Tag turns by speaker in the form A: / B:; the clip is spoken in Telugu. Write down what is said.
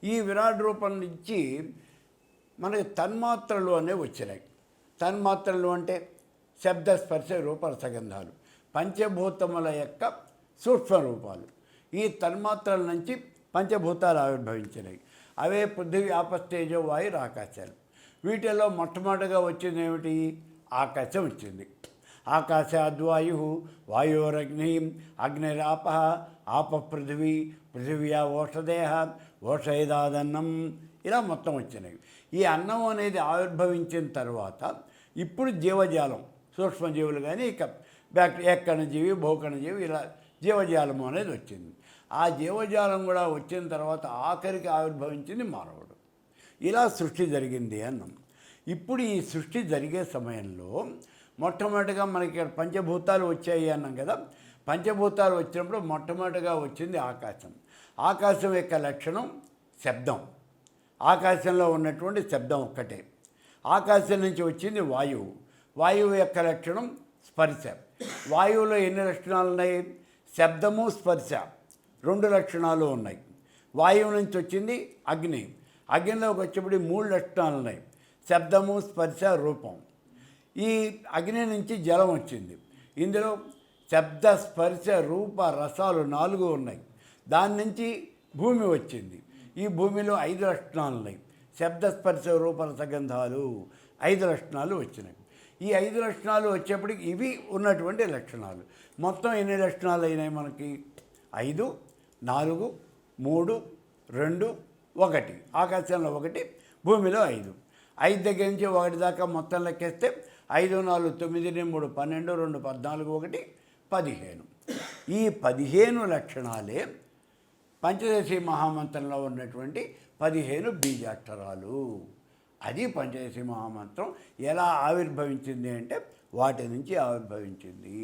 A: ఈ విరాట్ రూపం నుంచి మనకి తన్మాత్రలు అనేవి వచ్చినాయి. తన్మాత్రలు అంటే శబ్ద స్పర్శ రూప రసగంధాలు, పంచభూతముల యొక్క సూక్ష్మ రూపాలు. ఈ తన్మాత్రల నుంచి పంచభూతాలు ఆవిర్భవించినాయి. అవే పృథివీ ఆపస్తేజో వాయు ఆకాశాలు. వీటిల్లో మొట్టమొదటిగా వచ్చింది ఏమిటి? ఆకాశం వచ్చింది. ఆకాశాద్వాయు వాయోరగ్ని అగ్నిరాప ఆప పృథివీ పృథివ్యా ఓషధేహ ఓషధేదాదన్నం, ఇలా మొత్తం వచ్చినాయి. ఈ అన్నం అనేది ఆవిర్భవించిన తర్వాత ఇప్పుడు జీవజాలం, సూక్ష్మజీవులు కానీ ఇక ఏకణజీవి భూకణజీవి ఇలా జీవజాలం అనేది వచ్చింది. ఆ జీవజాలం కూడా వచ్చిన తర్వాత ఆఖరికి ఆవిర్భవించింది మానవుడు. ఇలా సృష్టి జరిగింది అన్నాం. ఇప్పుడు ఈ సృష్టి జరిగే సమయంలో మొట్టమొదటిగా మనకి ఇక్కడ పంచభూతాలు వచ్చాయి అన్నాం కదా. పంచభూతాలు వచ్చినప్పుడు మొట్టమొదటిగా వచ్చింది ఆకాశం. ఆకాశం యొక్క లక్షణం శబ్దం. ఆకాశంలో ఉన్నటువంటి శబ్దం ఒక్కటే. ఆకాశం నుంచి వచ్చింది వాయువు. వాయువు యొక్క లక్షణం స్పర్శ. వాయువులో ఎన్ని లక్షణాలు ఉన్నాయి? శబ్దము స్పర్శ రెండు లక్షణాలు ఉన్నాయి. వాయువు నుంచి వచ్చింది అగ్ని. అగ్నిలోకి వచ్చేప్పుడు 3 లక్షణాలు ఉన్నాయి: శబ్దము స్పర్శ రూపం. ఈ అగ్ని నుంచి జలం వచ్చింది. ఇందులో శబ్ద స్పర్శ రూప రసాలు 4 ఉన్నాయి. దాని నుంచి భూమి వచ్చింది. ఈ భూమిలో 5 లక్షణాలు ఉన్నాయి: శబ్ద స్పర్శ రూప రసగంధాలు 5 లక్షణాలు వచ్చినాయి. ఈ 5 లక్షణాలు వచ్చేప్పటికి ఇవి ఉన్నటువంటి లక్షణాలు. మొత్తం ఎన్ని లక్షణాలు అయినాయి మనకి? 5, 4, 3, 2, 1. ఆకాశంలో 1, భూమిలో 5. 5 దగ్గర నుంచి 1 దాకా మొత్తం లెక్కేస్తే 5, 4, 9, 3, 12, 2, 14, 1, 15. ఈ 15 లక్షణాలే పంచదశి మహామంత్రంలో ఉన్నటువంటి 15 బీజాక్షరాలు. అది పంచదశి మహామంత్రం ఎలా ఆవిర్భవించింది అంటే వాటి నుంచి ఆవిర్భవించింది.